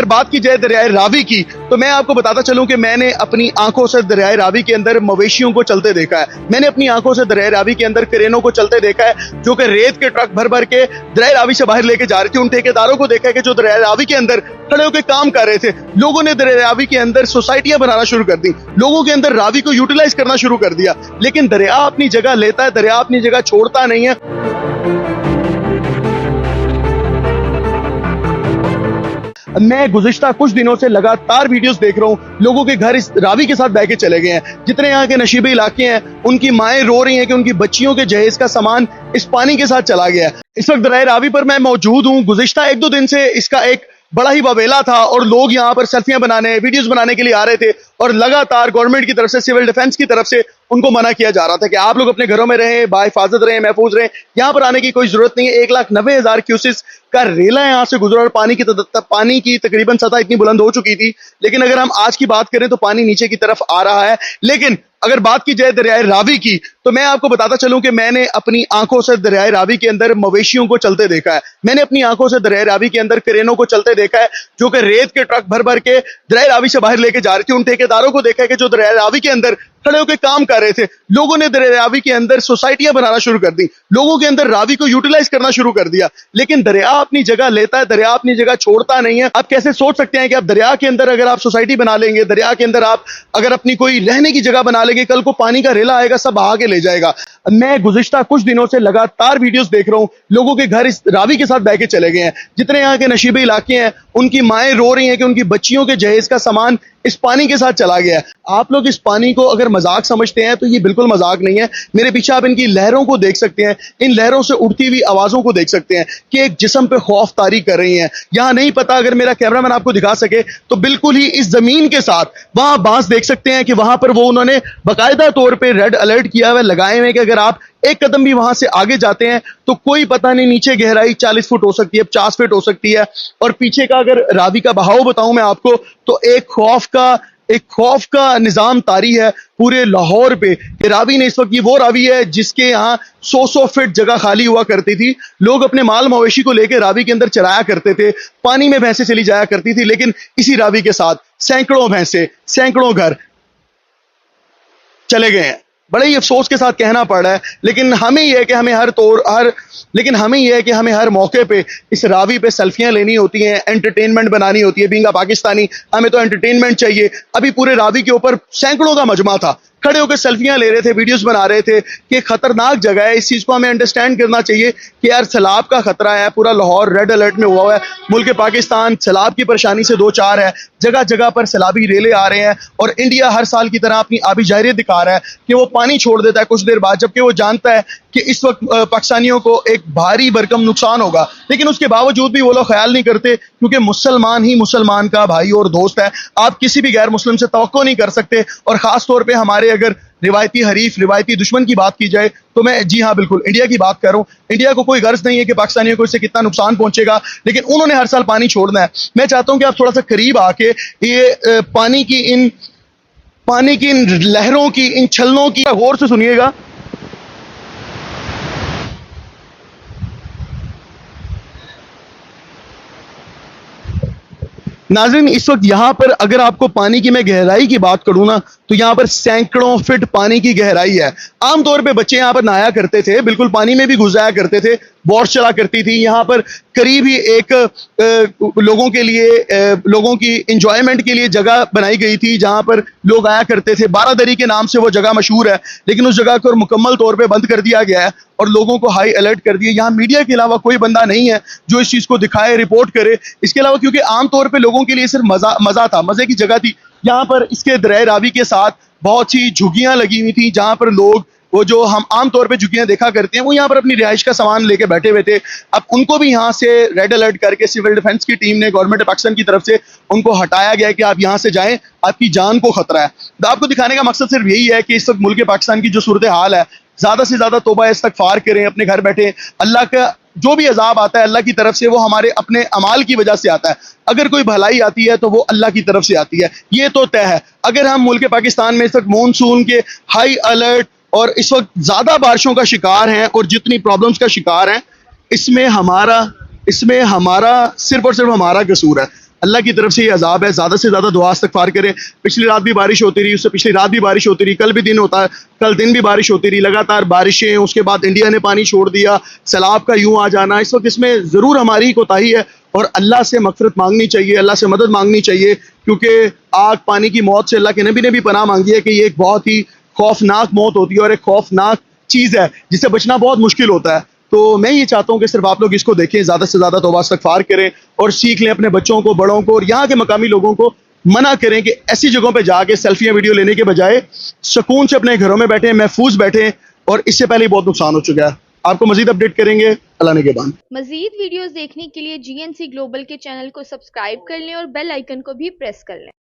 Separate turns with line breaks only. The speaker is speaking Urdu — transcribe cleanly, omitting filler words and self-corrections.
اگر بات کی جائے دریائے راوی کی تو میں آپ کو بتاتا چلوں کہ میں نے اپنی آنکھوں سے دریائے راوی کے اندر مویشیوں کو چلتے دیکھا ہے. میں نے اپنی آنکھوں سے دریائے راوی کے اندر کرینوں کو چلتے دیکھا ہے جو کہ ریت کے ٹرک بھر بھر کے دریائے راوی سے باہر لے کے جا رہی تھی. ان ٹھیکیداروں کو دیکھا ہے کہ جو دریائے راوی کے اندر کھڑے ہو کے کام کر رہے تھے. لوگوں نے دریائے راوی کے اندر سوسائٹیاں بنانا شروع کر دی, لوگوں کے اندر راوی کو یوٹیلائز کرنا شروع کر دیا. لیکن دریا اپنی جگہ لیتا ہے, دریا اپنی جگہ چھوڑتا نہیں ہے. میں گزشتہ کچھ دنوں سے لگاتار ویڈیوز دیکھ رہا ہوں, لوگوں کے گھر اس راوی کے ساتھ بہ کے چلے گئے ہیں. جتنے یہاں کے نشیبی علاقے ہیں ان کی مائیں رو رہی ہیں کہ ان کی بچیوں کے جہیز کا سامان اس پانی کے ساتھ چلا گیا ہے. اس وقت دریائے راوی پر میں موجود ہوں. گزشتہ ایک دو دن سے اس کا ایک بڑا ہی واویلا تھا اور لوگ یہاں پر سیلفیاں بنانے, ویڈیوز بنانے کے لیے آ رہے تھے اور لگاتار گورنمنٹ کی طرف سے, سول ڈیفنس کی طرف سے ان کو منع کیا جا رہا تھا کہ آپ لوگ اپنے گھروں میں رہیں, باحفاظت رہیں, محفوظ رہیں, یہاں پر آنے کی کوئی ضرورت نہیں ہے. 1,90,000 کیوسز کا ریلا یہاں سے گزرا اور پانی کی تقریباً سطح اتنی بلند ہو چکی تھی. لیکن اگر ہم آج کی بات کریں تو پانی نیچے کی طرف آ رہا ہے. لیکن اگر بات کی جائے دریائے راوی کی تو میں آپ کو بتاتا چلوں کہ میں نے اپنی آنکھوں سے دریائے راوی کے اندر مویشیوں کو چلتے دیکھا ہے. میں نے اپنی آنکھوں سے دریائے راوی کے اندر کرینوں کو چلتے دیکھا ہے جو کہ ریت کے ٹرک بھر بھر کے دریائے راوی سے باہر لے کے جا رہی تھی. ان ٹھیکیداروں کو دیکھا ہے کہ جو دریائے راوی کے اندر کھڑے ہو کے کام کر رہے تھے. لوگوں نے دریائے راوی کے اندر سوسائٹیاں بنانا شروع کر دی, لوگوں کے اندر راوی کو یوٹیلائز کرنا شروع کر دیا. لیکن دریا اپنی جگہ لیتا ہے, دریا اپنی جگہ چھوڑتا نہیں ہے. آپ کیسے سوچ سکتے ہیں کہ آپ دریا کے اندر اگر آپ سوسائٹی بنا لیں گے, دریا کے اندر آپ اگر اپنی کوئی رہنے کی جگہ بنا لیں گے, کل کو پانی کا ریلا آئے گا, سب بہا کے لے جائے گا. میں گزشتہ کچھ دنوں سے لگاتار ویڈیوز دیکھ رہا ہوں, لوگوں کے گھر اس راوی کے ساتھ بہ کے چلے گئے ہیں. جتنے یہاں کے نشیبی علاقے ہیں ان کی مائیں رو رہی ہیں کہ ان کی بچیوں کے جہیز کا سامان اس پانی کے ساتھ چلا گیا ہے. آپ لوگ اس پانی کو اگر مذاق سمجھتے ہیں تو یہ بالکل مذاق نہیں ہے. میرے پیچھے آپ ان کی لہروں کو دیکھ سکتے ہیں, ان لہروں سے اڑتی ہوئی آوازوں کو دیکھ سکتے ہیں کہ ایک جسم پہ خوف طاری کر رہی ہیں. یہاں نہیں پتا, اگر میرا کیمرہ مین آپ کو دکھا سکے تو بالکل ہی اس زمین کے ساتھ وہاں بانس دیکھ سکتے ہیں کہ وہاں پر وہ انہوں نے باقاعدہ طور پہ ریڈ الرٹ کیا ہوا لگائے ہوئے کہ اگر آپ ایک قدم بھی وہاں سے آگے جاتے ہیں تو کوئی پتہ نہیں نیچے گہرائی 40 فٹ ہو سکتی ہے, 50 فٹ ہو سکتی ہے. اور پیچھے کا اگر راوی کا بہاؤ بتاؤں میں آپ کو تو ایک خوف کا نظام طاری ہے پورے لاہور پہ. کہ راوی نے اس وقت, یہ وہ راوی ہے جس کے یہاں 100 فٹ جگہ خالی ہوا کرتی تھی. لوگ اپنے مال مویشی کو لے کے راوی کے اندر چرایا کرتے تھے, پانی میں بھینسیں چلی جایا کرتی تھی. لیکن اسی راوی کے ساتھ سینکڑوں بھینسیں, سینکڑوں گھر چلے گئے ہیں. بڑے ہی افسوس کے ساتھ کہنا پڑ رہا ہے. لیکن ہمیں یہ ہے کہ ہمیں ہر موقع پہ اس راوی پہ سیلفیاں لینی ہوتی ہیں, انٹرٹینمنٹ بنانی ہوتی ہے. بینگ پاکستانی ہمیں تو انٹرٹینمنٹ چاہیے. ابھی پورے راوی کے اوپر سینکڑوں کا مجمع تھا, کھڑے ہو کے سیلفیاں لے رہے تھے, ویڈیوز بنا رہے تھے کہ خطرناک جگہ ہے. اس چیز کو ہمیں انڈرسٹینڈ کرنا چاہیے کہ یار سیلاب کا خطرہ ہے, پورا لاہور ریڈ الرٹ میں ہوا ہوا ہے. ملک پاکستان سیلاب کی پریشانی سے دو چار ہے, جگہ جگہ پر سیلابی ریلے آ رہے ہیں اور انڈیا ہر سال کی طرح اپنی آبی جارحیت دکھا رہا ہے کہ وہ پانی چھوڑ دیتا ہے کچھ دیر بعد, جبکہ وہ جانتا ہے کہ اس وقت پاکستانیوں کو ایک بھاری بھرکم نقصان ہوگا. لیکن اس کے باوجود بھی وہ لوگ خیال نہیں کرتے, کیونکہ مسلمان ہی مسلمان کا بھائی اور دوست ہے. آپ کسی بھی غیر مسلم سے توقع نہیں کر سکتے. اور خاص طور پہ ہمارے اگر روایتی حریف, روایتی دشمن کی بات کی جائے تو میں جی ہاں بالکل انڈیا کی بات کر رہا ہوں. انڈیا کو کوئی غرض نہیں ہے کہ پاکستانیوں کو اس سے کتنا نقصان پہنچے گا, لیکن انہوں نے ہر سال پانی چھوڑنا ہے. میں چاہتا ہوں کہ آپ تھوڑا سا قریب آ کے یہ پانی کی ان لہروں کی, ان چھلنوں کی غور سے سنیے گا. ناظرین, اس وقت یہاں پر اگر آپ کو پانی کی میں گہرائی کی بات کروں نا تو یہاں پر سینکڑوں فٹ پانی کی گہرائی ہے. عام طور پہ بچے یہاں پر نہایا کرتے تھے, بالکل پانی میں بھی گھس جایا کرتے تھے, بوٹ چلا کرتی تھی. یہاں پر قریب ہی ایک لوگوں کی انجوائمنٹ کے لیے جگہ بنائی گئی تھی جہاں پر لوگ آیا کرتے تھے. 12 دری کے نام سے وہ جگہ مشہور ہے, لیکن اس جگہ کو مکمل طور پہ بند کر دیا گیا ہے اور لوگوں کو ہائی الرٹ کر دیا. یہاں میڈیا کے علاوہ کوئی بندہ نہیں ہے جو اس چیز کو دکھائے, رپورٹ کرے. اس کے علاوہ کیونکہ عام طور پہ لوگوں کے لیے صرف مزہ تھا, مزے کی جگہ تھی. یہاں پر اس کے دریائے راوی کے ساتھ بہت سی جھگیاں لگی ہوئی تھیں جہاں پر لوگ, وہ جو ہم عام طور پہ جھگیاں دیکھا کرتے ہیں, وہ یہاں پر اپنی رہائش کا سامان لے کے بیٹھے ہوئے تھے. اب ان کو بھی یہاں سے ریڈ الرٹ کر کے سول ڈیفنس کی ٹیم نے, گورنمنٹ پاکستان کی طرف سے ان کو ہٹایا گیا ہے کہ آپ یہاں سے جائیں, آپ کی جان کو خطرہ ہے. آپ کو دکھانے کا مقصد صرف یہی ہے کہ اس وقت ملک پاکستان کی جو صورتحال ہے, زیادہ سے زیادہ توبہ استغفار کریں, اپنے گھر بیٹھے. اللہ کا جو بھی عذاب آتا ہے اللہ کی طرف سے, وہ ہمارے اپنے اعمال کی وجہ سے آتا ہے. اگر کوئی بھلائی آتی ہے تو وہ اللہ کی طرف سے آتی ہے, یہ تو طے ہے. اگر ہم ملک پاکستان میں اس وقت مونسون کے ہائی الرٹ اور اس وقت زیادہ بارشوں کا شکار ہیں اور جتنی پرابلمز کا شکار ہیں, اس میں ہمارا صرف اور صرف ہمارا قصور ہے. اللہ کی طرف سے یہ عذاب ہے. زیادہ سے زیادہ دعا استغفار کریں. پچھلی رات بھی بارش ہوتی رہی, اس سے پچھلی رات بھی بارش ہوتی رہی, کل بھی دن ہوتا ہے, کل دن بھی بارش ہوتی رہی, لگاتار بارشیں. اس کے بعد انڈیا نے پانی چھوڑ دیا, سیلاب کا یوں آ جانا. اس وقت اس میں ضرور ہماری کوتاہی ہے اور اللہ سے مغفرت مانگنی چاہیے, اللہ سے مدد مانگنی چاہیے, کیونکہ آگ پانی کی موت سے اللہ کے نبی نے بھی پناہ مانگی ہے کہ یہ ایک بہت ہی خوفناک موت ہوتی ہے اور ایک خوفناک چیز ہے جس سے بچنا بہت مشکل ہوتا ہے. تو میں یہ چاہتا ہوں کہ صرف آپ لوگ اس کو دیکھیں, زیادہ سے زیادہ توبہ استغفار کریں اور سیکھ لیں اپنے بچوں کو, بڑوں کو, اور یہاں کے مقامی لوگوں کو منع کریں کہ ایسی جگہوں پہ جا کے سیلفیاں ویڈیو لینے کے بجائے سکون سے اپنے گھروں میں بیٹھیں, محفوظ بیٹھیں. اور اس سے پہلے ہی بہت نقصان ہو چکا ہے. آپ کو مزید اپڈیٹ کریں گے اللہ نے کے بعد.
مزید ویڈیوز دیکھنے کے لیے GNC گلوبل کے چینل کو سبسکرائب کر لیں اور بیل آئیکن کو بھی پریس کر لیں.